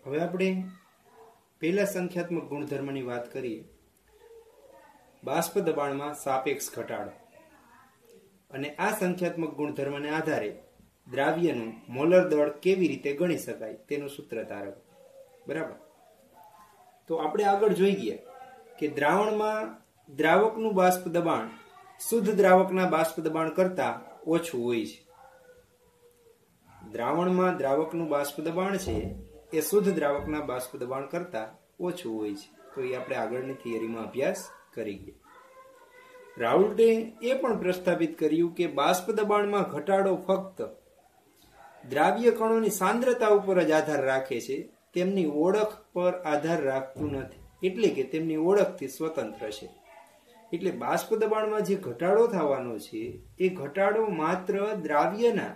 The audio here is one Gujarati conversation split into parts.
હવે આપણે પહેલા સંખ્યાત્મક ગુણધર્મની વાત કરીએ, બાષ્પ દબાણમાં સાપેક્ષ ઘટાડો. અને આ સંખ્યાત્મક ગુણધર્મને આધારે દ્રાવ્યનું મોલર દળ કેવી રીતે ગણી શકાય તેનું સૂત્ર તારવો. બરાબર. તો આપણે આગળ જોઈ ગયા કે દ્રાવણમાં દ્રાવકનું બાષ્પ દબાણ શુદ્ધ દ્રાવકના બાષ્પ દબાણ કરતા ઓછું હોય છે. દ્રાવણમાં દ્રાવકનું બાષ્પ દબાણ છે એ શુદ્ધ દ્રાવકના બાષ્પ દબાણ કરતા ઓછું હોય છે. તો એ આપણે આગળની થિયરીમાં અભ્યાસ કરી ગયા. રાઉલ્ટે એ પણ પ્રસ્થાપિત કર્યું કે બાષ્પ દબાણમાં ઘટાડો ફક્ત દ્રાવ્ય કણોની સાંદ્રતા ઉપર જ આધાર રાખે છે, તેમની ઓળખ પર આધાર રાખતું નથી. એટલે કે તેમની ઓળખથી સ્વતંત્ર છે. એટલે બાષ્પ દબાણમાં જે ઘટાડો થવાનો છે એ ઘટાડો માત્ર દ્રાવ્યના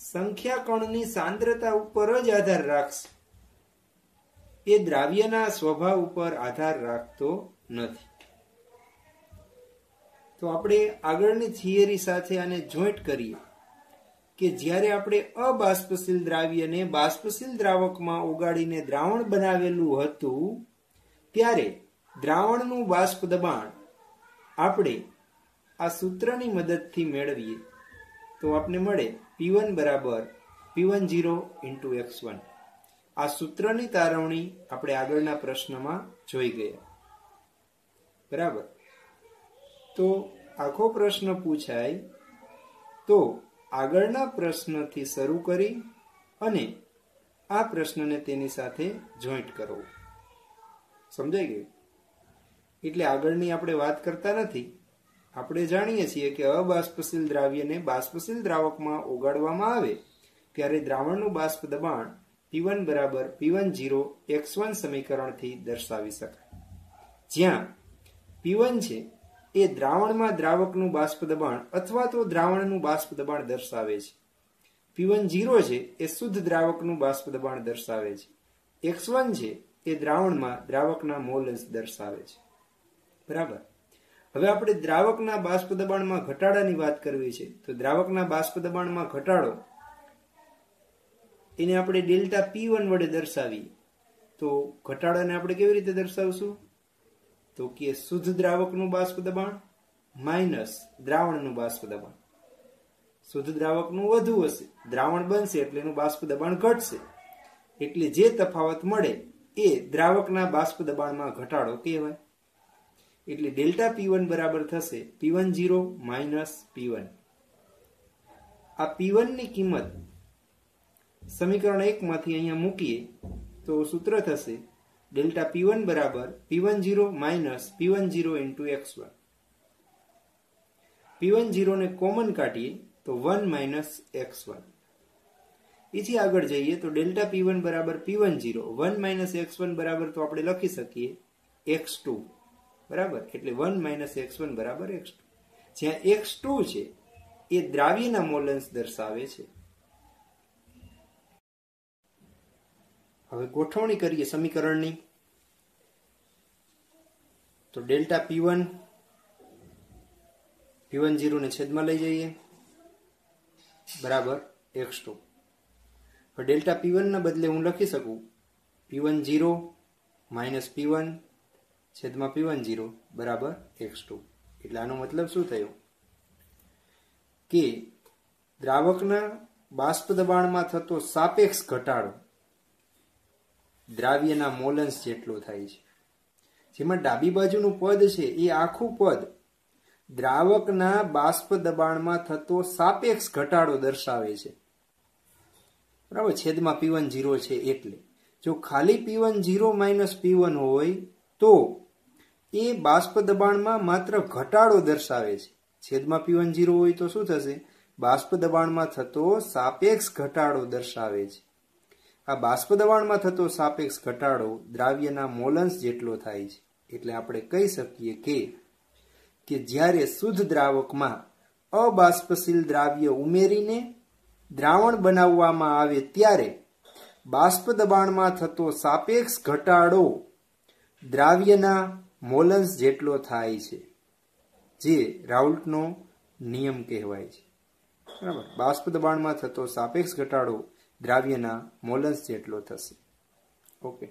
સંખ્યા કણની સાંદ્રતા ઉપર જ આધાર રાખશે. એ દ્રાવ્યના સ્વભાવ ઉપર આધાર રાખતો નથી. તો આપણે આગળની થિયરી સાથે આને જોઈન્ટ કરીએ કે જ્યારે આપણે અબાષ્પશીલ દ્રાવ્યને બાષ્પશીલ દ્રાવકમાં ઓગાળીને દ્રાવણ બનાવેલું હતું ત્યારે દ્રાવણનું બાષ્પ દબાણ આપણે આ સૂત્રની મદદથી મેળવીએ તો આપણે મળે P1 બરાબર P10 × x1. આ સૂત્રની તારવણી આપણે આગળના પ્રશ્નમાં જોઈ ગયા. બરાબર. તો આખો પ્રશ્ન પૂછાય તો આગળના પ્રશ્નથી શરૂ કરી અને આ પ્રશ્નને તેની સાથે જોઈન્ટ કરવો. સમજાઈ ગયું? એટલે આગળની આપણે વાત કરતા નથી. આપણે જાણીએ છીએ કે અબાષ્પશીલ દ્રાવ્યને બાષ્પશીલ દ્રાવકમાં ઓગાળવામાં આવે ત્યારે દ્રાવણનું બાષ્પ દબાણ P1 બરાબર P10 x1 સમીકરણથી દર્શાવી શકાય. જ્યાં P1 છે એ દ્રાવણમાં દ્રાવકનું બાષ્પ દબાણ અથવા તો દ્રાવણનું બાષ્પ દબાણ દર્શાવે છે. P10 છે એ શુદ્ધ દ્રાવકનું બાષ્પ દબાણ દર્શાવે છે. x1 છે એ દ્રાવણમાં દ્રાવકના મોલ અંશ દર્શાવે છે. બરાબર. હવે આપણે દ્રાવકના બાષ્પ દબાણમાં ઘટાડાની વાત કરવી છે. તો દ્રાવકના બાષ્પ દબાણમાં ઘટાડો એને આપણે ડેલ્ટા P1 વડે દર્શાવીએ. તો ઘટાડાને આપણે કેવી રીતે દર્શાવશું? તો કે શુદ્ધ દ્રાવકનું બાષ્પ દબાણ માઇનસ દ્રાવણનું બાષ્પ દબાણ. શુદ્ધ દ્રાવકનું વધુ હશે, દ્રાવણ બનશે એટલે એનું બાષ્પ દબાણ ઘટશે. એટલે જે તફાવત મળે એ દ્રાવકના બાષ્પ દબાણમાં ઘટાડો કહેવાય. એટલે ડેલ્ટા P1 બરાબર થશે P10 માઇનસ P1. આ P1 ની કિંમત સમીકરણ 1 માંથી અહીંયા મૂકીએ તો સૂત્ર થશે ડેલ્ટા P1 બરાબર P10 minus P10 × x1. P10 ને કોમન કાઢીએ તો 1 માઇનસ x1. એથી આગળ જઈએ તો ડેલ્ટા P1 બરાબર P10 1 માઇનસ x1 બરાબર તો આપણે લખી શકીએ x2. બરાબર. એટલે 1 માઇનસ x1 બરાબર x2. જ્યાં x2 છે એ દ્રાવ્યના મોલ અંશ દર્શાવે છે. હવે ગોઠવણી કરીએ સમીકરણની. તો ડેલ્ટા P10 ને છેદમાં લઈ જઈએ બરાબર x2. હવે ડેલ્ટા P1 ના બદલે હું લખી શકું P10 માઇનસ P1 છેદમાં P10 બરાબર x2. એટલે આનો મતલબ શું થયો કે દ્રાવકના બાષ્પ દબાણમાં થતો સાપેક્ષ ઘટાડો દ્રાવ્યના મોલ અંશ જેટલો થાય છે. જેમાં ડાબી બાજુનું પદ છે એ આખું પદ દ્રાવકના બાષ્પ દબાણમાં થતો સાપેક્ષ ઘટાડો દર્શાવે છે. બરાબર. છેદમાં P10 છે એટલે જો ખાલી P10 માઇનસ P1 હોય તો એ બાષ્પ દબાણમાં માત્ર ઘટાડો દર્શાવે છે. છેદમાં P10 હોય તો શું થશે? બાષ્પ દબાણમાં થતો સાપેક્ષ ઘટાડો દર્શાવે છે. આ બાષ્પ દબાણમાં થતો સાપેક્ષ ઘટાડો દ્રાવ્યના મોલ અંશ જેટલો થાય છે. એટલે આપણે કહી શકીએ કે જ્યારે શુદ્ધ દ્રાવકમાં અબાષ્પશીલ દ્રાવ્ય ઉમેરીને દ્રાવણ બનાવવામાં આવે ત્યારે બાષ્પ દબાણમાં થતો સાપેક્ષ ઘટાડો દ્રાવ્યના મોલ અંશ જેટલો થાય છે, જે રાઉલ્ટનો નિયમ કહેવાય છે. બરાબર. બાષ્પ દબાણમાં થતો સાપેક્ષ ઘટાડો દ્રાવ્યના મોલ અંશ જેટલો થશે. ઓકે.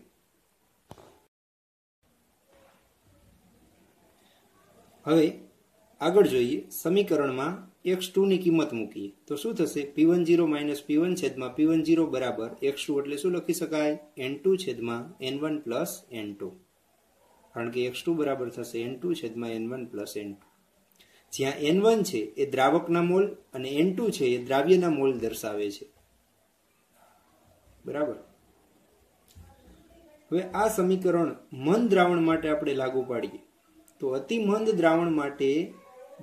હવે આગળ જોઈએ, સમીકરણમાં x2 ની કિંમત મૂકીએ તો શું થશે? p10 - p1 છેદમાં p10 બરાબર x2 એટલે શું લખી શકાય? n2 છેદમાં n1 પ્લસ n2, કારણ કે x2 બરાબર થશે n2 છેદમાં n1 પ્લસ n2, જ્યાં n1 છે એ દ્રાવકના મોલ અને n2 છે એ દ્રાવ્યના મોલ દર્શાવે છે. બરાબર. હવે આ સમીકરણ મંદ દ્રાવણ માટે આપણે લાગુ પાડીએ તો અતિ મંદ દ્રાવણ માટે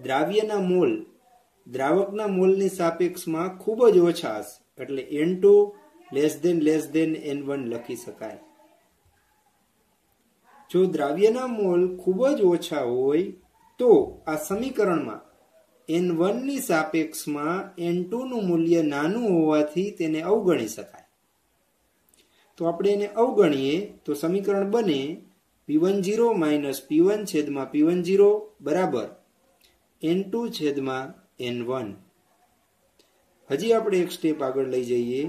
દ્રાવ્યના મોલ દ્રાવકના મોલની સાપેક્ષમાં ખૂબ જ ઓછા હશે, એટલે n2 n1 લખી શકાય. જો દ્રાવ્યના મોલ ખૂબ જ ઓછા હોય તો આ સમીકરણમાં n1 ની સાપેક્ષમાં n2 નું મૂલ્ય નાનું હોવાથી તેને અવગણી શકાય. તો આપણે એને અવગણીએ તો સમીકરણ બને p10 - p1 છેદમાં p10 બરાબર n2 છેદમાં n1. હજી આપણે એક સ્ટેપ આગળ લઈ જઈએ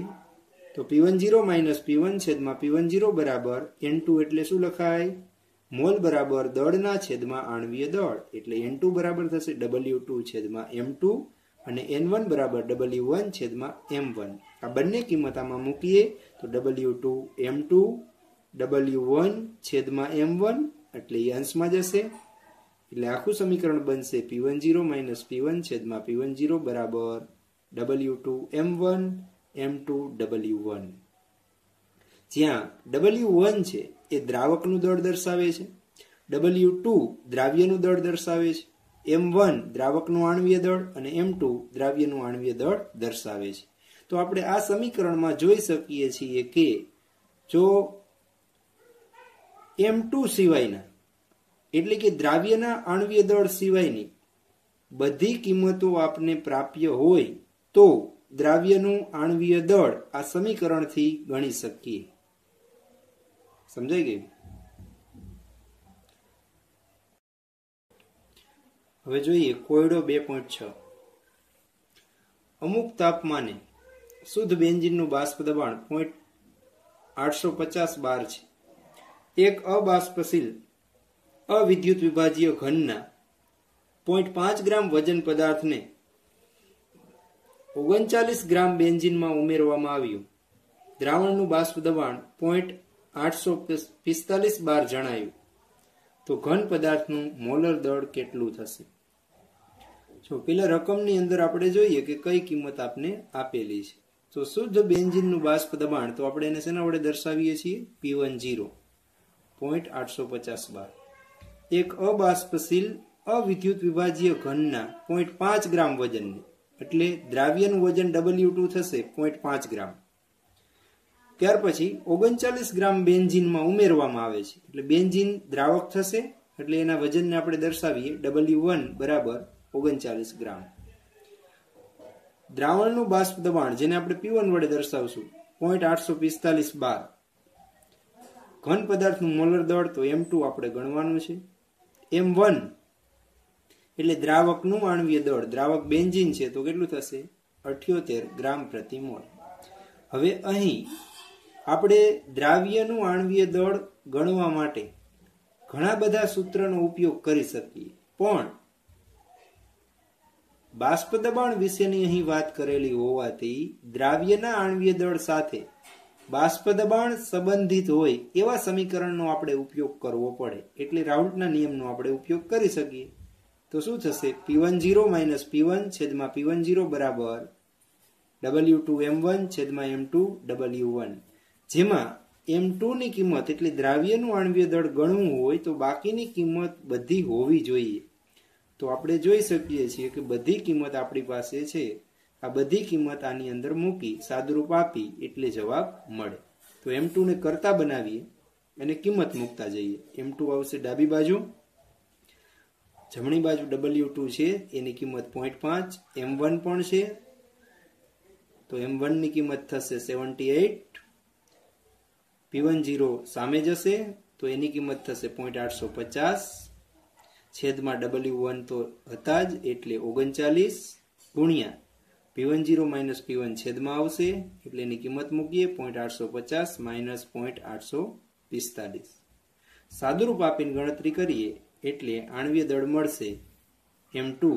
તો p10 - p1 છેદમાં p10 બરાબર n2 એટલે શું લખાય? મોલ બરાબર દળના છેદમાં આણ્વીય દળ, એટલે n2 બરાબર થશે W2 છેદમાં M2 અને n1 બરાબર W1 છેદમાં M1. આ બંને કિંમત આમાં મૂકીએ તો W2 M2 W1 છેદમાં M1 એટલે એ અંશમાં જશે, એટલે આખું સમીકરણ બનશે p10 - p1 છેદમાં p10 બરાબર W2 M1 M2 W1, જ્યાં W1 છે એ દ્રાવકનું દળ દર્શાવે છે, W2 દ્રાવ્યનું દળ દર્શાવે છે, M1 દ્રાવકનું આણ્વીય દળ અને M2 દ્રાવ્યનું આણ્વીય દળ દર્શાવે છે. તો આપણે આ સમીકરણમાં જોઈ શકીએ છીએ કે જો M2 સિવાયના એટલે કે દ્રાવ્યના આણ્વીય દળ સિવાયની બધી કિંમતો આપને પ્રાપ્ય હોય તો દ્રાવ્યનું આણ્વીય દળ આ સમીકરણથી ગણી શકીએ. સમજાઈ ગયું? હવે જોઈએ કોયડો 2.6. અમુક તાપમાને શુદ્ધ બેન્ઝીનનું બાષ્પ દબાણ 850 બાર છે. એક અબાષ્પશીલ અવિદ્યુત વિભાજીય ઘનના 0.5 ગ્રામ વજન પદાર્થને 39 ગ્રામ બેન્ઝીનમાં ઉમેરવામાં આવ્યું. દ્રાવણનું બાષ્પ દબાણ 0.845 બાર જણાયું. તો ઘન પદાર્થનું મોલર દળ કેટલું થશે? જો પેલા રકમની અંદર આપણે જોઈએ કે કઈ કિંમત આપને આપેલી છે. તો શુદ્ધ બેન્ઝીનનું બાષ્પ દબાણ તો આપણે એને શેના વડે દર્શાવીએ છીએ? P10 0.850 બાર. એક અબાષ્પશીલ અવિદ્યુત વિભાજીય ઘનના 0.5 ગ્રામ વજનને, એટલે દ્રાવ્યનું વજન W2 થશે 0.5 ગ્રામ. ત્યાર પછી 39 ગ્રામ બેન્ઝીનમાં ઉમેરવામાં આવે છે, એટલે બેન્ઝીન દ્રાવક થશે, એટલે એના વજનને આપણે દર્શાવીએ W1 બરાબર 39 ગ્રામ. દ્રાવણનું બાષ્પ દબાણ જેને આપણે P1 વડે દર્શાવશું 0.845 બાર. ઘન પદાર્થનું મોલર દળ તો M2 આપણે ગણવાનું છે. M1 એટલે દ્રાવકનું આણ્વીય દળ, દ્રાવક બેન્ઝીન છે તો કેટલું થશે? 78 ગ્રામ પ્રતિ મોલ. હવે અહીં આપણે દ્રાવ્યનું આણ્વીય દળ ગણવા માટે ઘણા બધા સૂત્રનો ઉપયોગ કરી શકીએ, પણ બાષ્પ દબાણ વિશેની અહીં વાત કરેલી હોવાથી દ્રાવ્યના આણ્વીય દળ સાથે બાષ્પ દબાણ સંબંધિત હોય એવા સમીકરણનો આપણે ઉપયોગ કરવો પડે, એટલે રાઉલ્ટના નિયમનો આપણે ઉપયોગ કરી શકીએ. તો શું થશે? P10 - P1 છેદમાં P10 બરાબર W2 M1 છેદમાં M2 W1, જેમાં M2 ની કિંમત એટલે દ્રાવ્યનું આણ્વીય દળ ગણવું હોય તો બાકીની કિંમત બધી હોવી જોઈએ. તો આપણે જોઈ શકીએ છીએ કે બધી કિંમત આપણી પાસે છે. આ બધી કિંમત આની અંદર મૂકી સાદુરૂપ આપી એટલે જવાબ મળે. તો M2 ને કરતા બનાવીએ અને કિંમત મૂકતા જઈએ. M2 આવશે ડાબી બાજુ, જમણી બાજુ W2 છે એની કિંમત 0.5, M1 પણ છે તો M1 ની કિંમત થશે 78. P10 સામે જશે તો એની કિંમત થશે 0.850 છેદમાં W1 તો હતા જ એટલે 39 ગુણ્યા P10 માઇનસ P1 છેદમાં આવશે એટલે એની કિંમત મૂકીએ 0.850 માઇનસ 0.845. સાદુરૂપ આપીને ગણતરી કરીએ એટલે આણ્વીય દળ મળશે M2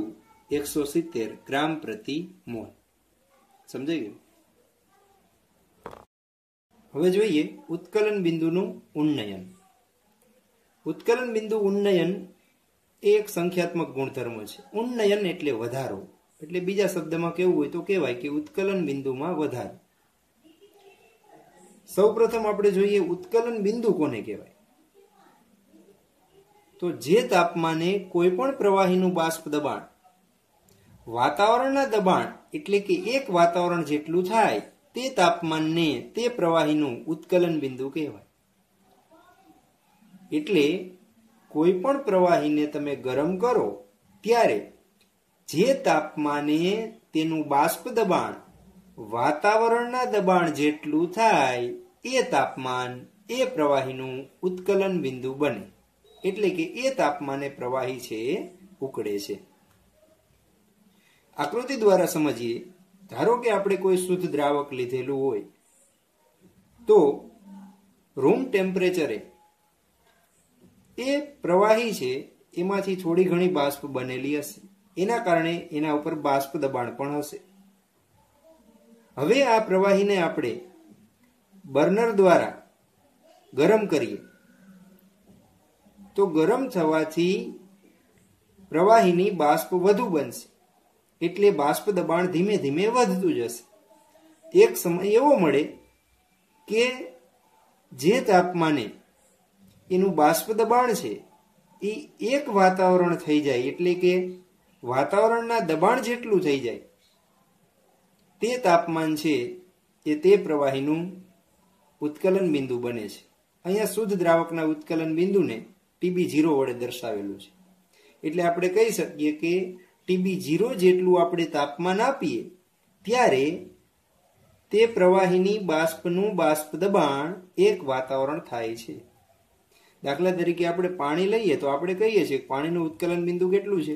170 ગ્રામ પ્રતિ મોલ. સમજાઈ ગયું? હવે જોઈએ ઉત્કલન બિંદુનું ઉન્નયન. ઉત્કલન બિંદુ ઉન્નયન એ એક સંખ્યાત્મક ગુણધર્મ છે. ઉન્નયન એટલે વધારો, એટલે બીજા શબ્દમાં કેવું હોય તો કહેવાય કે ઉત્કલન બિંદુમાં વધારો. સૌપ્રથમ આપણે જોઈએ ઉત્કલન બિંદુ કોને કહેવાય. તો જે તાપમાને કોઈ પણ પ્રવાહીનું બાષ્પ દબાણ વાતાવરણના દબાણ એટલે કે એક વાતાવરણ જેટલું થાય તે તાપમાનને તે પ્રવાહીનું ઉત્કલન બિંદુ કહેવાય. એટલે કોઈ પણ પ્રવાહીને તમે ગરમ કરો ત્યારે જે તાપમાને તેનું બાષ્પ દબાણ વાતાવરણના દબાણ જેટલું થાય એ તાપમાન એ પ્રવાહીનું ઉત્કલન બિંદુ બને. એટલે કે એ તાપમાને પ્રવાહી છે ઉકળે છે. આકૃતિ દ્વારા સમજીએ. ધારો કે આપણે કોઈ શુદ્ધ દ્રાવક લીધેલું હોય તો રૂમ ટેમ્પરેચરે એ પ્રવાહી છે એમાંથી થોડી ઘણી બાષ્પ બનેલી હશે, એના કારણે એના ઉપર બાષ્પ દબાણ પણ હશે. હવે આ પ્રવાહીને આપણે બર્નર દ્વારા ગરમ કરીએ તો ગરમ થવાથી પ્રવાહીની બાષ્પ વધુ બનશે, એટલે બાષ્પ દબાણ ધીમે ધીમે વધતું જશે. એક સમય એવો મળે કે જે તાપમાને એનું બાષ્પ દબાણ છે એ એક વાતાવરણ થઈ જાય, એટલે કે વાતાવરણના દબાણ જેટલું થઈ જાય તે તાપમાન છે એ તે પ્રવાહીનું ઉત્કલન બિંદુ બને છે. અહીંયા શુદ્ધ દ્રાવકના ઉત્કલન બિંદુને TB0 વડે દર્શાવેલું છે. એટલે આપણે કહી શકીએ કે TB0 જેટલું આપણે તાપમાન આપીએ ત્યારે તે પ્રવાહીની બાષ્પનું બાષ્પ દબાણ એક વાતાવરણ થાય છે. દાખલા તરીકે આપણે પાણી લઈએ તો આપણે કહીએ છીએ પાણીનું ઉત્કલન બિંદુ કેટલું છે?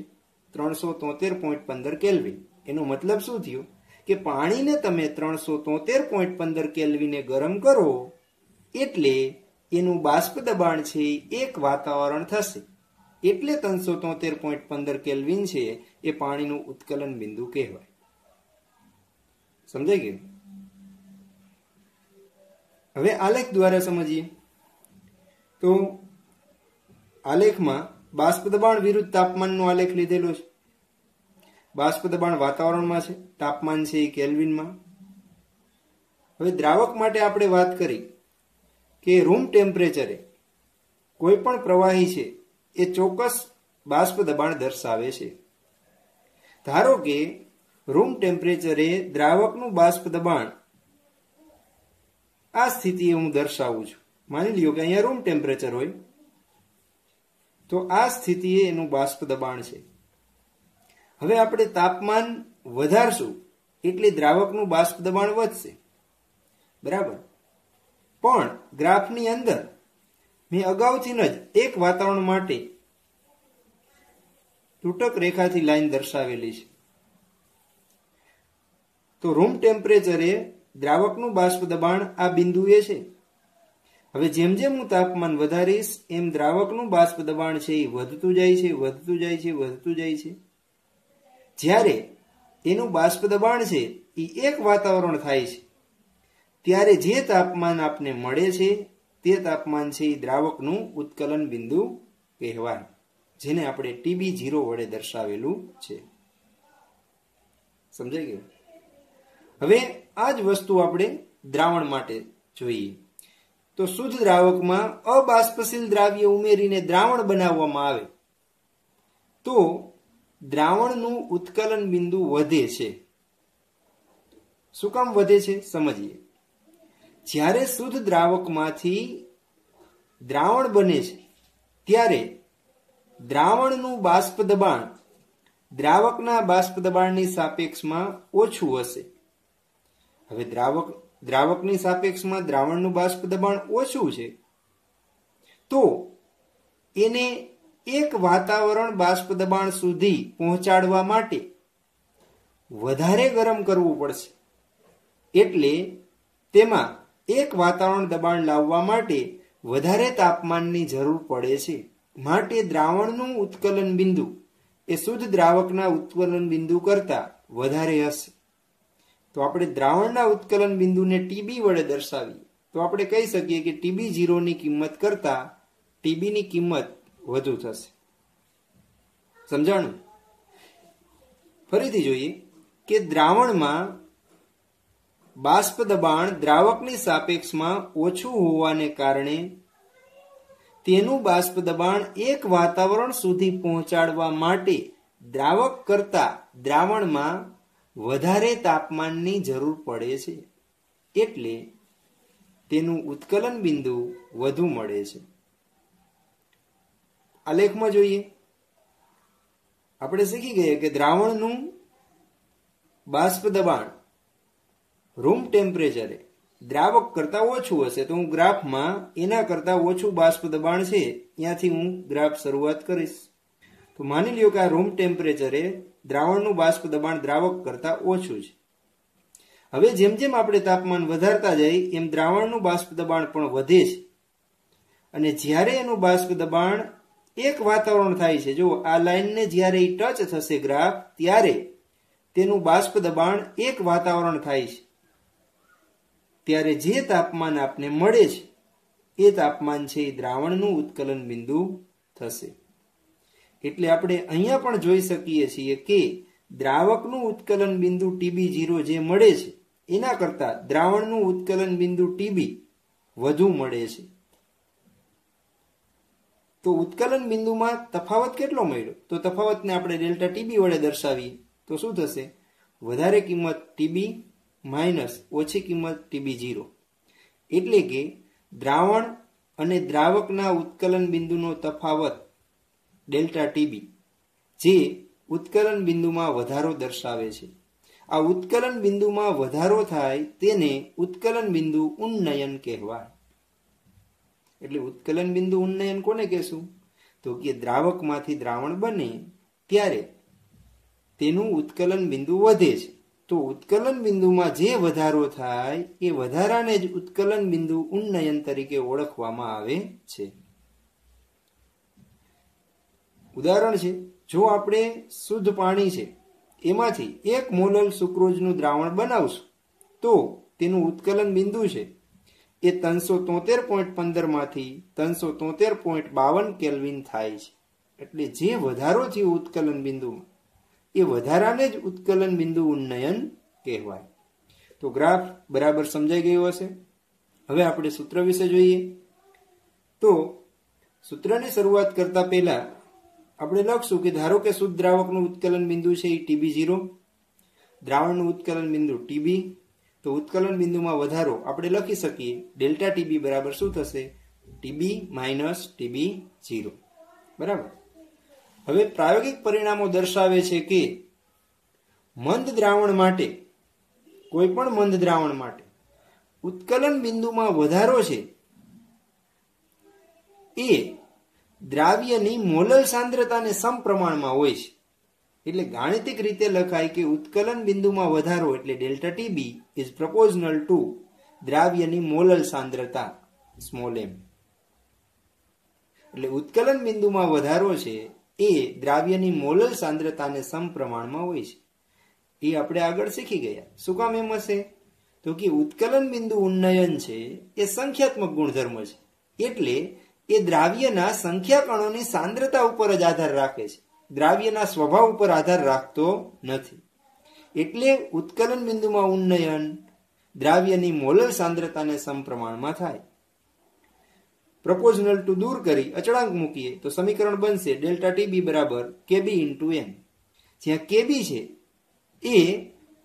373.15 કેલ્વિન. એનો મતલબ શું થયો કે પાણીને તમે 373.15 કેલ્વિને ગરમ કરો એટલે એનું બાષ્પ દબાણ છે એક વાતાવરણ થશે, એટલે 373.15 કેલ્વિન છે એ પાણીનું ઉત્કલન બિંદુ કહેવાય. સમજાઈ ગયું? હવે આલેખ દ્વારા સમજીએ તો આલેખમાં બાષ્પ દબાણ વિરુદ્ધ તાપમાનનો આલેખ લીધેલો છે. બાષ્પ દબાણ વાતાવરણમાં છે, તાપમાન છે એ કેલ્વિનમાં. હવે દ્રાવક માટે આપણે વાત કરી કે રૂમ ટેમ્પરેચરે કોઈ પણ પ્રવાહી છે એ ચોક્કસ બાષ્પ દબાણ દર્શાવે છે. ધારો કે રૂમ ટેમ્પરેચરે દ્રાવકનું બાષ્પ દબાણ આ સ્થિતિએ હું દર્શાવું છું. માની લ્યો કે અહીંયા રૂમ ટેમ્પરેચર હોય તો આ સ્થિતિએ એનું બાષ્પ દબાણ છે. હવે આપણે તાપમાન વધારશું એટલે દ્રાવકનું બાષ્પ દબાણ વધશે, બરાબર. પણ ગ્રાફની અંદર મેં અગાઉથી જ એક વાતાવરણ માટે તૂટક રેખાથી લાઈન દર્શાવેલી છે. તો રૂમ ટેમ્પરેચરે દ્રાવકનું બાષ્પ દબાણ આ બિંદુએ છે. હવે જેમ જેમ હું તાપમાન વધારીશ એમ દ્રાવકનું બાષ્પ દબાણ છે એ વધતું જાય છે, વધતું જાય છે, વધતું જાય છે. જ્યારે એનું બાષ્પ દબાણ છે એ એક વાતાવરણ થાય છે ત્યારે જે તાપમાન આપને મળે છે તે તાપમાન છે એ દ્રાવકનું ઉત્કલન બિંદુ કહેવાય, જેને આપણે TB0 વડે દર્શાવેલું છે. સમજાઈ ગયું? હવે આ જ વસ્તુ આપણે દ્રાવણ માટે જોઈએ તો શુદ્ધ દ્રાવકમાં અબાષ્પશીલ દ્રાવ્ય ઉમેરીને દ્રાવણ બનાવવામાં આવે તો દ્રાવણનું ઉત્કલન બિંદુ વધે છે. શું કામ વધે છે સમજીએ. જ્યારે શુદ્ધ દ્રાવકમાંથી દ્રાવણ બને છે ત્યારે દ્રાવણનું બાષ્પ દબાણ દ્રાવકના બાષ્પ દબાણની સાપેક્ષમાં ઓછું હશે. હવે દ્રાવકની સાપેક્ષમાં દ્રાવણનું બાષ્પ દબાણ ઓછું છે તો એને એક વાતાવરણ બાષ્પ દબાણ સુધી પહોંચાડવા માટે વધારે ગરમ કરવું પડશે. એટલે તેમાં એક વાતાવરણ દબાણ લાવવા માટે વધારે તાપમાનની જરૂર પડે છે. માટે દ્રાવણનું ઉત્કલન બિંદુ એ શુદ્ધ દ્રાવકના ઉત્કલન બિંદુ કરતા વધારે હશે. તો આપણે દ્રાવણના ઉત્કલન બિંદુને ટીબી વડે દર્શાવીએ તો આપણે કહી શકીએ કે TB0 ની કિંમત કરતા ટીબી ની કિંમત વધુ થશે. સમજાણું? ફરીથી જોઈએ કે દ્રાવણમાં બાષ્પ દબાણ દ્રાવકની સાપેક્ષમાં ઓછું હોવાને કારણે તેનું બાષ્પ દબાણ એક વાતાવરણ સુધી પહોંચાડવા માટે દ્રાવક કરતા દ્રાવણમાં વધારે તાપમાનની જરૂર પડે છે. એટલે તેનું ઉત્કલન બિંદુ વધુ મળે છે. આલેખમાં જોઈએ, આપણે શીખી ગયા કે દ્રાવણનું બાષ્પ દબાણ રૂમ ટેમ્પરેચરે દ્રાવક કરતા ઓછું હશે. તો હું ગ્રાફમાં એના કરતા ઓછું બાષ્પ દબાણ છે ત્યાંથી હું ગ્રાફ શરૂઆત કરીશ. તો માની લ્યો કે આ રૂમ ટેમ્પરેચરે દ્રાવણનું બાષ્પ દબાણ દ્રાવક કરતા ઓછું છે. હવે જેમ જેમ આપણે તાપમાન વધારતા જઈએ એમ દ્રાવણનું બાષ્પ દબાણ પણ વધે છે. અને જ્યારે એનું બાષ્પ દબાણ એક વાતાવરણ થાય છે, જો આ લાઈનને જ્યારે ટચ થશે ગ્રાફ, ત્યારે તેનું બાષ્પ દબાણ એક વાતાવરણ થાય છે. ત્યારે જે તાપમાન આપને મળે છે એ તાપમાન છે એ દ્રાવણનું ઉત્કલન બિંદુ થશે. એટલે આપણે અહીંયા પણ જોઈ શકીએ છીએ કે દ્રાવકનું ઉત્કલન બિંદુ TB0 જે મળે છે એના કરતા દ્રાવણનું ઉત્કલન બિંદુ TB વધુ મળે છે. તો ઉત્કલન બિંદુમાં તફાવત કેટલો મળ્યો? તો તફાવતને આપણે ડેલ્ટા TB વડે દર્શાવીએ તો શું થશે? વધારે કિંમત TB માઇનસ ઓછી કિંમત TB0. એટલે કે દ્રાવણ અને દ્રાવકના ઉત્કલન બિંદુનો તફાવત ડેલ્ટા TB જે ઉત્કલન બિંદુમાં વધારો દર્શાવે છે. આ ઉત્કલન બિંદુમાં વધારો થાય તેને ઉત્કલન બિંદુ ઉન્નયન કહેવાય. એટલે ઉત્કલન બિંદુ ઉન્નયન કોને કહેશું? તો કે દ્રાવકમાંથી દ્રાવણ બને ત્યારે તેનું ઉત્કલન બિંદુ વધે છે. તો ઉત્કલન બિંદુમાં જે વધારો થાય એ વધારાને જ ઉત્કલન બિંદુ ઉન્નયન તરીકે ઓળખવામાં આવે છે. ઉદાહરણ છે, જો આપણે શુદ્ધ પાણી છે એમાંથી 1 મોલ સુક્રોઝનું દ્રાવણ બનાવશું તો તેનું ઉત્કલન બિંદુ છે એ 373.15 માંથી 373.52 કેલ્વિન થાય છે. એટલે જે વધારો થયો ઉત્કલન બિંદુમાં એ વધારાને જ ઉત્કલન બિંદુ ઉન્નયન કહેવાય. તો ગ્રાફ બરાબર સમજાઈ ગયો હશે. હવે આપણે સૂત્ર વિશે જોઈએ. તો સૂત્રની શરૂઆત કરતા પહેલા આપણે લખશું કે ધારો કે શુદ્ધ દ્રાવકનું ઉત્કલન બિંદુ છે એ TB0, દ્રાવણનું ઉત્કલન બિંદુ TB. તો ઉત્કલન બિંદુમાં વધારો આપણે લખી શકીએ ડેલ્ટા TB બરાબર શું થશે? TB minus TB0. બરાબર. હવે પ્રાયોગિક પરિણામો દર્શાવે છે કે મંદ દ્રાવણ માટે, કોઈ પણ મંદ દ્રાવણ માટે ઉત્કલન બિંદુમાં વધારો છે એ દ્રાવ્યની મોલલ સાંદ્રતાને સમપ્રમાણમાં હોય છે. એટલે ગાણિતિક રીતે લખાય કે ઉત્કલન બિંદુમાં વધારો એટલે delta TB is proportional to દ્રાવ્યની મોલલ સાંદ્રતા સ્મોલ m. એટલે ઉત્કલન બિંદુમાં વધારો છે એ દ્રાવ્યની મોલલ સાંદ્રતાને સમપ્રમાણમાં હોય છે. એ આપણે આગળ શીખી ગયા. શું કામ એમ હશે? તો કે ઉત્કલન બિંદુ ઉન્નયન છે એ સંખ્યાત્મક ગુણધર્મ છે. એટલે એ દ્રાવ્યના સંખ્યા કણોની સાંદ્રતા ઉપર જ આધાર રાખે છે, દ્રાવ્યના સ્વભાવ ઉપર આધાર રાખતો નથી. એટલે ઉત્કલન બિંદુમાં ઉન્નયન દ્રાવ્યની મોલલ સાંદ્રતાને સમપ્રમાણમાં થાય. પ્રોપોર્શનલ ટુ દૂર કરી અચળાંક મૂકીએ તો સમીકરણ બનશે ડેલ્ટા TB બરાબર KB ઇન્ટુ n. જ્યાં KB છે એ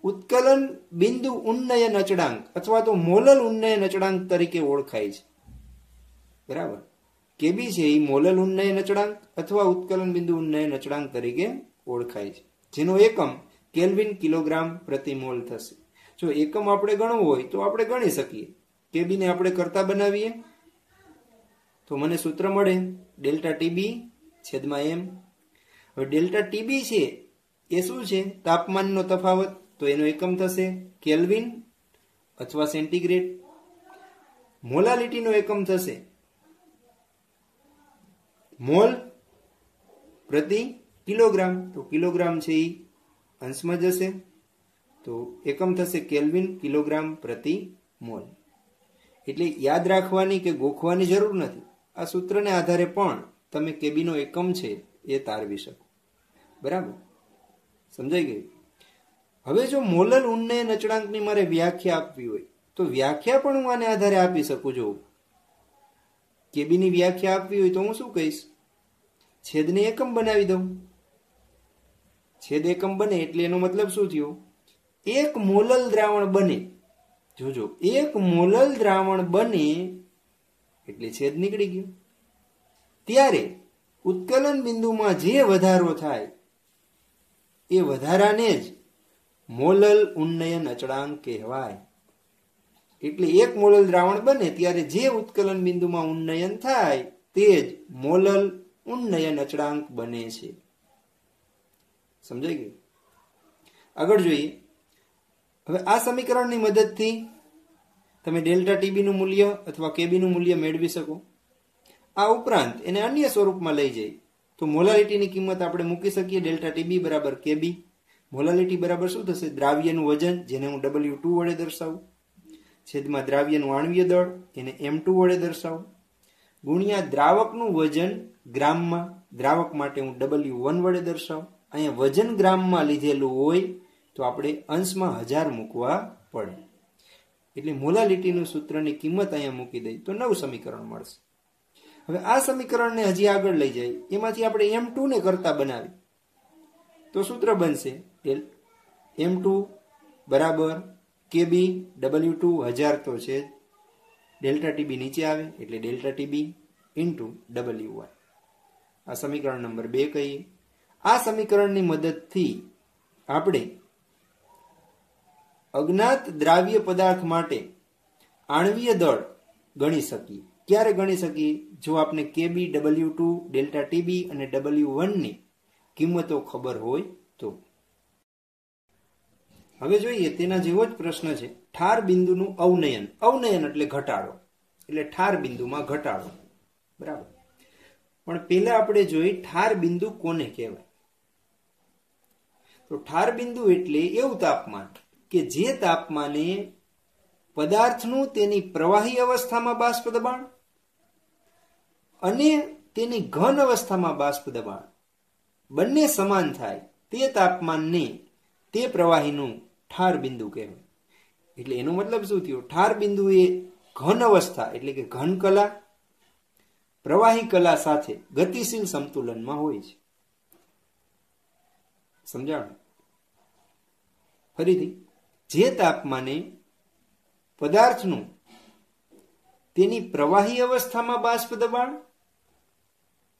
ઉત્કલન બિંદુ ઉન્નયન અચળાંક અથવા તો મોલલ ઉન્નયન અચળાંક તરીકે ઓળખાય છે. બરાબર. KB છે એ મોલલ ઉન્નયન અચળાંક અથવા ઉત્કલન બિંદુ ઉન્નયન અચળાંક તરીકે ઓળખાય છે, જેનો એકમ કેલ્વિન કિલોગ્રામ પ્રતિ મોલ થશે. જો એકમ આપણે ગણવું હોય તો આપણે ગણી શકીએ. KB ને આપણે કરતા બનાવીએ તો મને સૂત્ર મળે ડેલ્ટા TB છેદમાં m. હવે ડેલ્ટા TB છે એ શું છે? તાપમાનનો તફાવત. તો એનો એકમ થશે કેલ્વિન અથવા સેન્ટીગ્રેડ. મોલાલિટીનો એકમ થશે મોલ પ્રતિ કિલોગ્રામ. તો કિલોગ્રામ છે એ અંશમાં જશે, તો એકમ થશે કેલ્વિન કિલોગ્રામ પ્રતિ મોલ. એટલે યાદ રાખવાની કે ગોખવાની જરૂર નથી. આ સૂત્રને આધારે પણ તમે કેબીનો એકમ છે એ તારવી શકો. બરાબર, સમજાઈ ગયું? હવે જો મોલલ ઉન્નયન અચળાંકની મારે વ્યાખ્યા આપવી હોય તો વ્યાખ્યા પણ હું આને આધારે આપી શકું છું. કેબીની વ્યાખ્યા આપવી હોય તો હું શું કહીશ? છેદને એકમ બનાવી દઉં. છેદ એકમ બને એટલે એનો મતલબ શું થયો? એક મોલલ દ્રાવણ બને. જોજો, એક મોલલ દ્રાવણ બને એટલે છેદ નીકળી ગયો. ત્યારે ઉત્કલન બિંદુમાં જે વધારો થાય એ વધારાને જ મોલલ ઉન્નયન અચળાંક કહેવાય. એટલે એક મોલલ દ્રાવણ બને ત્યારે જે ઉત્કલન બિંદુમાં ઉન્નયન થાય તે જ મોલલ ઉન્નયન અચળાંક બને છે. સમજાઈ ગયું? આગળ જોઈએ. હવે આ સમીકરણની મદદથી તમે ડેલ્ટા ટીબી નું મૂલ્ય અથવા કેબી નું મૂલ્ય મેળવી શકો. આ ઉપરાંત એને અન્ય સ્વરૂપમાં લઈ જઈ તો મોલાલિટીની કિંમત આપણે મૂકી શકીએ ડેલ્ટા ટીબી બરાબર કેબી. મોલાલિટી બરાબર શું થશે? દ્રાવ્યનું વજન, જેને હું W2 વડે દર્શાવું, છેદમાં દ્રાવ્યનું આણ્વીય દળ, એને M2 વડે દર્શાવું, ગુણ્યા દ્રાવકનું વજન ગ્રામમાં, દ્રાવક માટે હું W1 વડે દર્શાવું. અહીંયા વજન ગ્રામમાં લીધેલું હોય તો આપણે અંશમાં 1000 મૂકવા પડે. એટલે મોલાલિટીનું સૂત્રની કિંમત અહીંયા મૂકી દઈ તો નવું સમીકરણ મળશે. હવે આ સમીકરણને હજી આગળ લઈ જાય, એમાંથી આપણે M2 ને કરતા બનાવી તો સૂત્ર બનશે M2 બરાબર કેબી W2 1000 તો છે, ડેલ્ટા ટીબી નીચે આવે એટલે ડેલ્ટા ટીબી ઇન્ટુ W1. આ સમીકરણ નંબર 2 કહીએ. આ સમીકરણની મદદથી આપણે અજ્ઞાત દ્રાવ્ય પદાર્થ માટે આણ્વીય દળ ગણી શકીએ. ક્યારે ગણી શકીએ? જો આપણે કેબી, W2, ડેલ્ટા ટીબી અને W1 ની કિંમતો ખબર હોય તો. હવે જોઈએ તેના જેવો જ પ્રશ્ન છે ઠાર બિંદુનું અવનયન. અવનયન એટલે ઘટાડો, એટલે ઠાર બિંદુમાં ઘટાડો. બરાબર, પણ પહેલા આપણે જોઈ ઠાર બિંદુ કોને કહેવાય? તો ઠાર બિંદુ એટલે એવું તાપમાન કે જે તાપમાને પદાર્થનું તેની પ્રવાહી અવસ્થામાં બાષ્પ દબાણ અને તેની ઘન અવસ્થામાં બાષ્પ દબાણ બંને સમાન થાય તે તાપમાનને તે પ્રવાહીનું ઠાર બિંદુ કહેવાય. એટલે એનો મતલબ શું થયો? ઠાર બિંદુ એ ઘન અવસ્થા એટલે કે ઘન કલા પ્રવાહી કલા સાથે ગતિશીલ સંતુલનમાં હોય છે. સમજાણું? ફરીથી, જે તાપમાને પદાર્થનું તેની પ્રવાહી અવસ્થામાં બાષ્પ દબાણ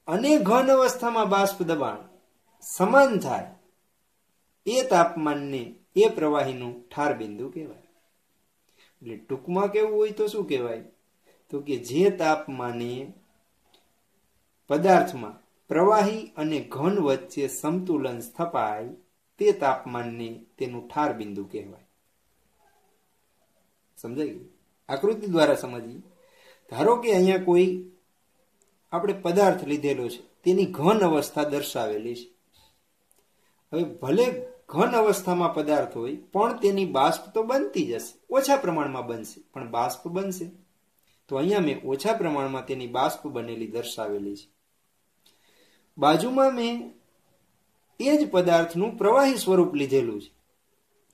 અને ઘન અવસ્થામાં બાષ્પ દબાણ સમાન થાય એ તાપમાનને એ પ્રવાહીનું ઠાર બિંદુ કહેવાય. એટલે ટૂંકમાં કેવું હોય તો શું કહેવાય? તો કે જે તાપમાને પદાર્થમાં પ્રવાહી અને ઘન વચ્ચે સંતુલન સ્થપાય તે તાપમાનને તેનું ઠાર બિંદુ કહેવાય. સમજાય ગયું? આકૃતિ દ્વારા સમજીએ. ધારો કે અહીંયા કોઈ આપણે પદાર્થ લીધેલો છે, તેની ઘન અવસ્થા દર્શાવેલી છે. હવે ભલે ઘન અવસ્થામાં પદાર્થ હોય પણ તેની બાષ્પ તો બનતી જ હશે, ઓછા પ્રમાણમાં બનશે પણ બાષ્પ બનશે. તો અહીંયા મેં ઓછા પ્રમાણમાં તેની બાષ્પ બનેલી દર્શાવેલી છે. બાજુમાં મેં એ જ પદાર્થનું પ્રવાહી સ્વરૂપ લીધેલું છે,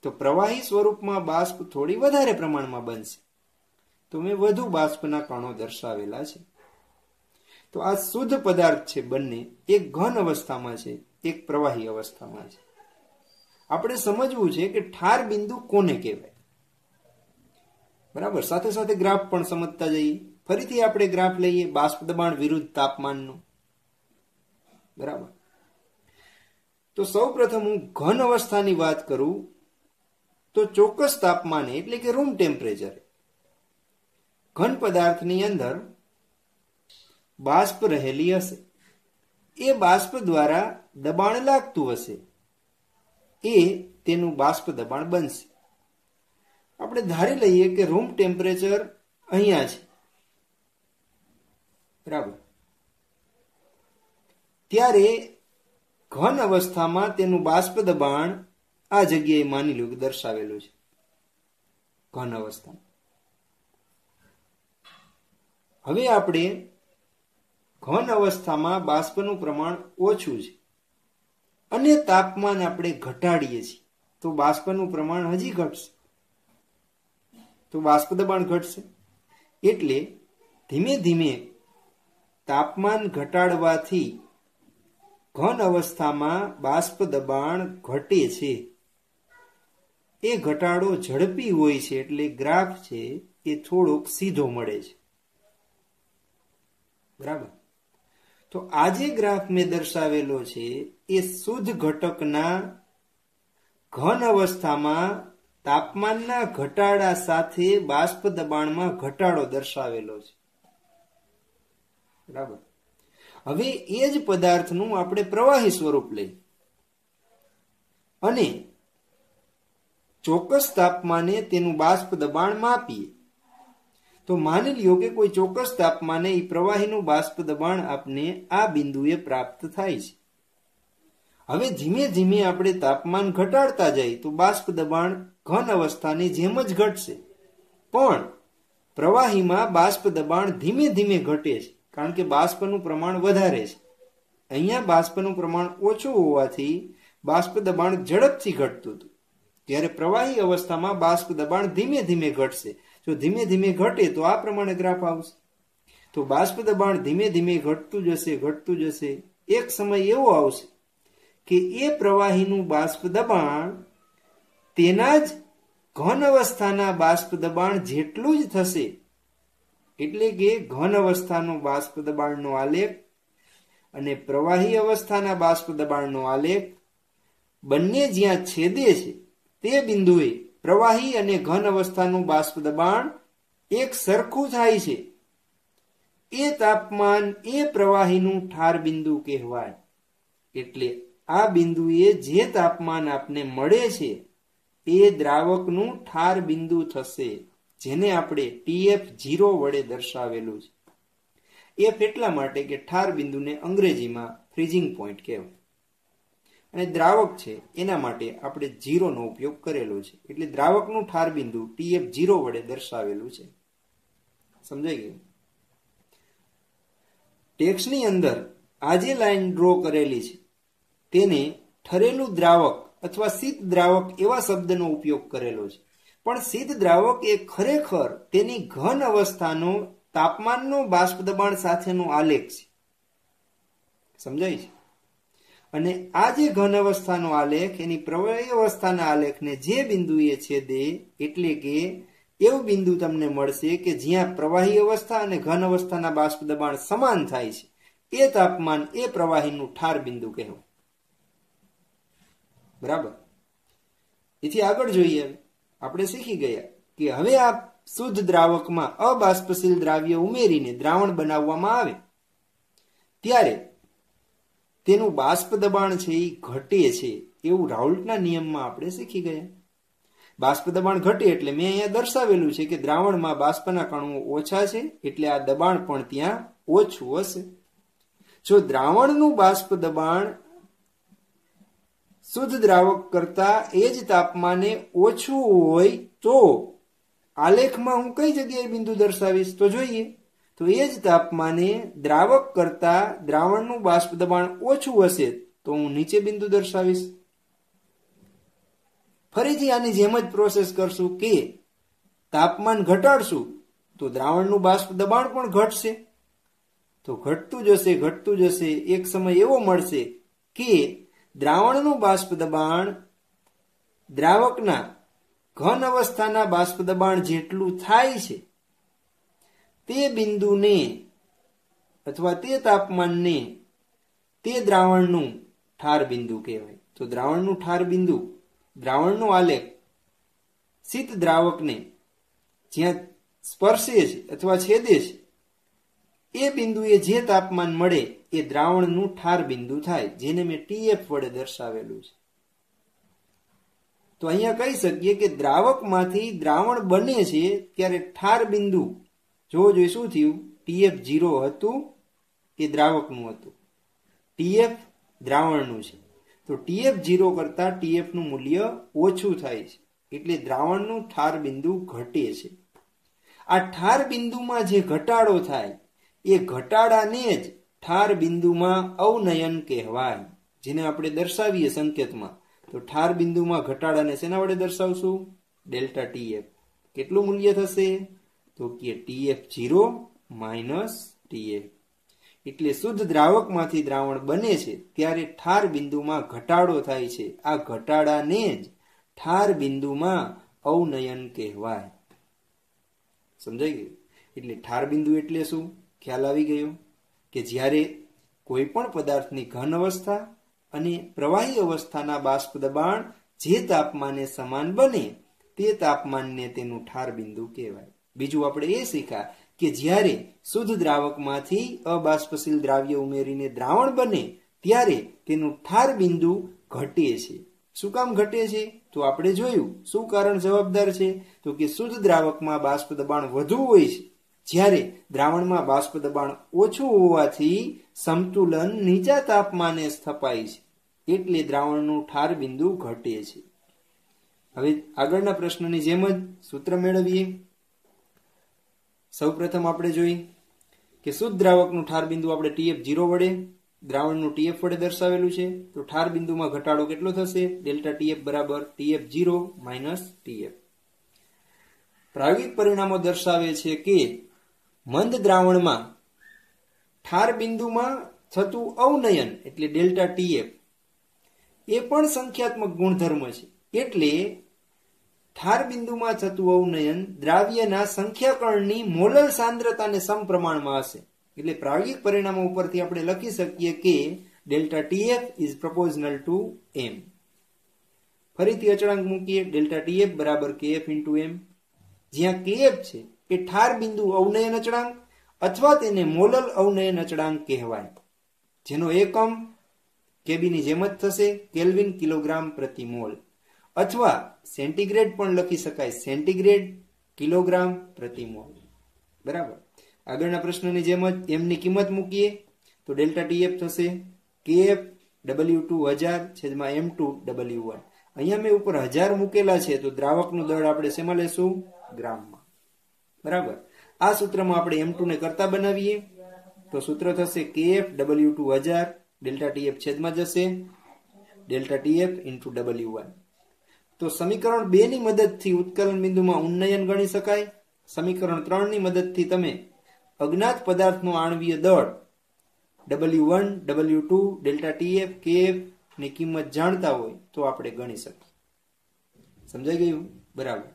તો પ્રવાહી સ્વરૂપમાં બાષ્પ થોડી વધારે પ્રમાણમાં બનશે, તો મેં વધુ બાષ્પના કણો દર્શાવેલા છે. તો આ શુદ્ધ પદાર્થ છે બંને, એક ઘન અવસ્થામાં છે, એક પ્રવાહી અવસ્થામાં છે. આપણે સમજવું છે કે ઠાર બિંદુ કોને કહેવાય. બરાબર, સાથે સાથે ગ્રાફ પણ સમજતા જઈએ. ફરીથી આપણે ગ્રાફ લઈએ બાષ્પ દબાણ વિરુદ્ધ તાપમાનનું. બરાબર, તો સૌ પ્રથમ હું ઘન અવસ્થાની વાત કરું તો ચોક્કસ તાપમાને એટલે કે રૂમ ટેમ્પરેચરે ઘન પદાર્થની અંદર બાષ્પ રહેલી હશે. એ બાષ્પ દ્વારા દબાણ લાગતું હશે. એ તેનું બાષ્પ દબાણ બનશે. આપણે ધારી લઈએ કે રૂમ ટેમ્પરેચર અહીંયા છે, બરાબર. ત્યારે ઘન અવસ્થામાં તેનું બાષ્પ દબાણ આ જગ્યાએ માની લો કે દર્શાવેલું છે ઘન અવસ્થામાં. હવે આપણે ઘન અવસ્થામાં બાષ્પનું પ્રમાણ ઓછું છે અને તાપમાન આપણે ઘટાડીએ છીએ તો બાષ્પનું પ્રમાણ હજી ઘટશે, તો બાષ્પ દબાણ ઘટશે. એટલે ધીમે ધીમે તાપમાન ઘટાડવાથી ઘન અવસ્થામાં બાષ્પ દબાણ ઘટે છે. એ ઘટાડો ઝડપી હોય છે એટલે ગ્રાફ છે એ થોડોક સીધો મળે છે, બરાબર. તો આ જે ગ્રાફ મેં દર્શાવેલો છે એ શુદ્ધ ઘટકના ઘન અવસ્થામાં તાપમાનના ઘટાડા સાથે બાષ્પ દબાણમાં ઘટાડો દર્શાવેલો છે, બરાબર. હવે એ જ પદાર્થનું આપણે પ્રવાહી સ્વરૂપ લઈ અને ચોક્કસ તાપમાને તેનું બાષ્પ દબાણ માપીએ તો માની લ્યો કે કોઈ ચોક્કસ તાપમાને એ પ્રવાહીનું બાષ્પ દબાણ આપને આ બિંદુએ પ્રાપ્ત થાય છે. હવે ધીમે ધીમે આપણે તાપમાન ઘટાડતા જઈએ તો બાષ્પ દબાણ ઘન અવસ્થાની જેમ જ ઘટશે, પણ પ્રવાહીમાં બાષ્પ દબાણ ધીમે ધીમે ઘટે છે કારણ કે બાષ્પનું પ્રમાણ વધારે છે. અહીંયા બાષ્પનું પ્રમાણ ઓછું હોવાથી બાષ્પ દબાણ ઝડપથી ઘટતું હતું, ત્યારે પ્રવાહી અવસ્થામાં બાષ્પ દબાણ ધીમે ધીમે ઘટશે. જો ધીમે ધીમે ઘટે તો આ પ્રમાણે ગ્રાફ આવશે. તો બાષ્પ દબાણ ધીમે ધીમે ઘટતું જશે. એક સમય એવો આવશે કે એ પ્રવાહીનું બાષ્પ દબાણ તેના જ ઘન અવસ્થાના બાષ્પ દબાણ જેટલું જ થશે. એટલે કે ઘન અવસ્થાનું બાષ્પ દબાણનો આલેખ અને પ્રવાહી અવસ્થાના બાષ્પ દબાણનો આલેખ બંને જ્યાં છેદે છે તે બિંદુએ પ્રવાહી અને ઘન અવસ્થાનું બાષ્પ દબાણ એક સરખું થાય છે. એ તાપમાન એ પ્રવાહીનું ઠાર બિંદુ કહેવાય. એટલે આ બિંદુએ જે તાપમાન આપને મળે છે એ દ્રાવકનું ઠાર બિંદુ થશે, જેને આપણે TF0 વડે દર્શાવેલું છે. F એટલા માટે કે ઠાર બિંદુને અંગ્રેજીમાં ફ્રીઝિંગ પોઈન્ટ કહેવાય અને દ્રાવક છે એના માટે આપણે 0 નો ઉપયોગ કરેલો છે. એટલે દ્રાવકનું ઠાર બિંદુ TF0 વડે દર્શાવેલું છે. સમજાઈ ગયું? ટેક્સ્ટની અંદર આ જે લાઈન ડ્રો કરેલી છે તેને ઠરેલું દ્રાવક અથવા શીત દ્રાવક એવા શબ્દનો ઉપયોગ કરેલો છે, પણ શીત દ્રાવક એ ખરેખર તેની ઘન અવસ્થાનો તાપમાનનો બાષ્પ દબાણ સાથેનો આલેખ છે. સમજાય છે? અને આ જે ઘન અવસ્થાનો આલેખ એની પ્રવાહી અવસ્થાના આલેખને જે બિંદુએ છેદે એટલે કે એવું બિંદુ તમને મળશે કે જ્યાં પ્રવાહી અવસ્થા અને ઘન અવસ્થાના બાષ્પ દબાણ સમાન થાય છે. એ તાપમાન એ પ્રવાહીનું ઠાર બિંદુ કહેવાય. બરાબર? એથી આગળ જોઈએ. આપણે શીખી ગયા કે હવે આ શુદ્ધ દ્રાવકમાં અબાષ્પશીલ દ્રાવ્ય ઉમેરીને દ્રાવણ બનાવવામાં આવે ત્યારે તેનું બાષ્પ દબાણ છે એ ઘટે છે એવું રાઉલ્ટના નિયમમાં આપણે શીખી ગયા. બાષ્પ દબાણ ઘટે એટલે મેં અહીંયા દર્શાવેલું છે કે દ્રાવણમાં બાષ્પના કણો ઓછા છે એટલે આ દબાણ પણ ત્યાં ઓછું હશે. જો દ્રાવણનું બાષ્પ દબાણ શુદ્ધ દ્રાવક કરતા એ જ તાપમાને ઓછું હોય તો આલેખમાં હું કઈ જગ્યાએ બિંદુ દર્શાવીશ તો જોઈએ. તો એ જ તાપમાને દ્રાવક કરતા દ્રાવણનું બાષ્પ દબાણ ઓછું હશે તો હું નીચે બિંદુ દર્શાવીશ. ફરીથી આની જેમ જ પ્રોસેસ કરશું કે તાપમાન ઘટાડશું તો દ્રાવણનું બાષ્પ દબાણ પણ ઘટશે. તો ઘટતું જશે એક સમય એવો મળશે કે દ્રાવણનું બાષ્પ દબાણ દ્રાવકના ઘન અવસ્થાના બાષ્પ દબાણ જેટલું થાય છે તે બિંદુને અથવા તે તાપમાનને તે દ્રાવણનું ઠાર બિંદુ કહેવાય. તો દ્રાવણનું ઠાર બિંદુ દ્રાવણનો આલેખ શીત દ્રાવકને જ્યાં સ્પર્શે છે અથવા છેદે છે એ બિંદુએ જે તાપમાન મળે એ દ્રાવણનું ઠાર બિંદુ થાય, જેને મેં TF વડે દર્શાવેલું છે. તો અહીંયા કહી શકીએ કે દ્રાવકમાંથી દ્રાવણ બને છે ત્યારે ઠાર બિંદુ જોવો જોઈએ શું થયું, TF0 હતું એ દ્રાવકનું હતું, TF દ્રાવણનું છે, તો TF0 કરતા TF નું મૂલ્ય ઓછું થાય છે એટલે દ્રાવણનું ઠાર બિંદુ ઘટે છે. આ ઠાર બિંદુમાં જે ઘટાડો થાય એ ઘટાડાને જ ઠાર બિંદુમાં અવનયન કહેવાય, જેને આપણે દર્શાવીએ સંકેતમાં. તો ઠાર બિંદુમાં ઘટાડાને શેના વડે દર્શાવશું? Delta TF. કેટલું મૂલ્ય થશે? તો કે TF0 માઇનસ TF. એટલે શુદ્ધ દ્રાવકમાંથી દ્રાવણ બને છે ત્યારે ઠાર બિંદુમાં ઘટાડો થાય છે. આ ઘટાડાને જ ઠાર બિંદુમાં અવનયન કહેવાય. સમજાઈ ગયું? એટલે ઠાર બિંદુ એટલે શું? ખ્યાલ આવી ગયો કે જ્યારે કોઈ પણ પદાર્થની ઘન અવસ્થા અને પ્રવાહી અવસ્થાના બાષ્પ દબાણ જે તાપમાને સમાન બને તે તાપમાનને તેનું ઠાર બિંદુ કહેવાય. બીજું આપણે એ શીખ્યા કે જ્યારે શુદ્ધ દ્રાવકમાંથી અબાષ્પશીલ દ્રાવ્ય ઉમેરીને દ્રાવણ બને ત્યારે તેનું ઠાર બિંદુ ઘટે છે. શું કામ ઘટે છે? તો આપણે જોયું શું કારણ જવાબદાર છે, તો કે શુદ્ધ દ્રાવકમાં બાષ્પ દબાણ વધુ હોય છે, જ્યારે દ્રાવણમાં બાષ્પ દબાણ ઓછું હોવાથી સમતુલન નીચા તાપમાને સ્થપાય છે એટલે દ્રાવણનું ઠાર બિંદુ ઘટે છે. હવે આગળના પ્રશ્નની જેમ જ સૂત્ર મેળવીએ. સૌપ્રથમ આપણે જોઈએ કે શુદ્ધ દ્રાવકનું ઠાર બિંદુ આપણે TF0 વડે, દ્રાવણનું TF વડે દર્શાવેલું છે. તો ઠાર બિંદુમાં ઘટાડો કેટલો થશે? ડેલ્ટા TF બરાબર TF0 માઇનસ TF. પ્રાયોગિક પરિણામો દર્શાવે છે કે મંદ દ્રાવણમાં ઠાર બિંદુમાં થતું અવનયન એટલે ડેલ્ટા TF એ પણ સંખ્યાત્મક ગુણધર્મ છે. એટલે ઠાર બિંદુમાં થતું અવનયન દ્રાવ્યના સંખ્યાકણની મોલર સાંદ્રતાને સમપ્રમાણમાં હશે. એટલે પ્રાયોગિક પરિણામો ઉપરથી આપણે લખી શકીએ કે delta TF is proportional two m. ફરીથી અચળાંક મૂકીએ. ડેલ્ટા TF બરાબર KF ઇન્ટુ m, જ્યાં KF છે એ ઠાર બિંદુ અવનયન અચળાંક અથવા તેને મોલર અવનયન અચળાંક કહેવાય, જેનો એકમ KB ની જેમ જ થશે, કેલ્વિન કિલોગ્રામ પ્રતિ મોલ, અથવા સેન્ટીગ્રેડ પણ લખી શકાય, સેન્ટીગ્રેડ કિલોગ્રામ પ્રતિ મોલ. બરાબર. આગળના પ્રશ્નની જેમ જ m ની કિંમત મૂકીએ તો ડેલ્ટા TF થશે KF W2 1000 છેદમાં M2 W1. અહીંયા મેં ઉપર 1000 મૂકેલા છે તો દ્રાવકનું દળ આપણે શેમાં લેશું? ગ્રામમાં. બરાબર. આ સૂત્રમાં આપણે M2 ને કરતા બનાવીએ તો સૂત્ર થશે KF W2 1000 ડેલ્ટા TF છેદમાં જશે ડેલ્ટા TF ઇન્ટુ W1. તો સમીકરણ 2 ની મદદથી ઉત્કલન બિંદુમાં ઉન્નયન ગણી શકાય. સમીકરણ 3 ની મદદથી તમે અજ્ઞાત પદાર્થનું આણ્વીય દળ W1, W2, delta TF, KF ની કિંમત જાણતા હોય તો આપણે ગણી શકીએ. સમજાઈ ગયું? બરાબર.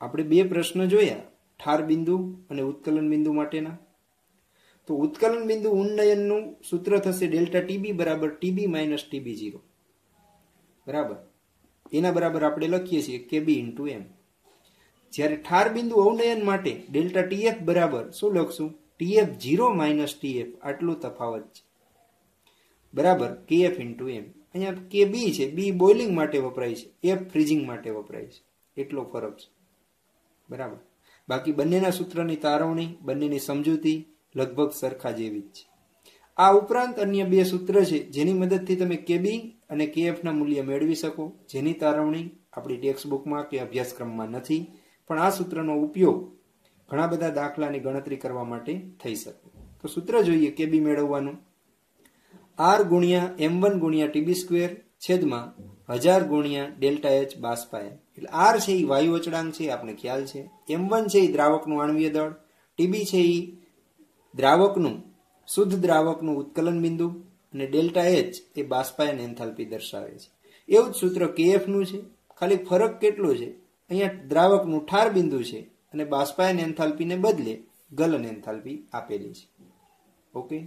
આપણે બે પ્રશ્ન જોયા, ઠાર બિંદુ અને ઉત્કલન બિંદુ માટેના. તો ઉત્કલન બિંદુ ઉન્નયનનું સૂત્ર થશે ડેલ્ટા TB બરાબર TB માઇનસ TB0. બરાબર. એના બરાબર આપણે લખીએ છીએ KB ઇન્ટુ m. જ્યારે ઠાર બિંદુ અવનયન માટે ડેલ્ટા TF બરાબર શું લખશું? TF0 minus TF. આટલું તફાવત છે. બરાબર. KF into m. અહીંયા KB છે, B બોઇલિંગ માટે વપરાય છે, F ફ્રીઝિંગ માટે વપરાય છે, એટલો ફરક છે. બરાબર. બાકી બંનેના સૂત્રની તારવણી, બંનેની સમજૂતી લગભગ સરખા જેવી જ છે. આ ઉપરાંત અન્ય બે સૂત્ર છે જેની મદદથી તમે KB અને KF ના મૂલ્ય મેળવી શકો, જેની તારવણી આપણી ટેક્સ્ટ બુકમાં કે અભ્યાસક્રમમાં નથી, પણ આ સૂત્રનો ઉપયોગ ઘણા બધા દાખલાની ગણતરી કરવા માટે થઈ શકે. તો સૂત્ર જોઈએ KB મેળવવાનું. R ગુણ્યા M1 ગુણ્યા TB2 છેદમાં 1000 ગુણ્યા ડેલ્ટા H બાષ્પાયન. એટલે R છે એ વાયુ અચળાંક છે, આપણે ખ્યાલ છે. M1 છે એ દ્રાવકનું આણ્વીય દળ, TB છે એ દ્રાવકનું શુદ્ધ દ્રાવકનું ઉત્કલન બિંદુ અને ડેલ્ટા H એ બાષ્પાયન એન્થાલ્પી દર્શાવે છે. એવું જ સૂત્ર KF નું છે, ખાલી ફરક કેટલો છે? અહીંયા દ્રાવકનું ઠાર બિંદુ છે અને બાષ્પાયન એન્થાલ્પીને બદલે ગલન એન્થાલ્પી આપેલી છે. ઓકે.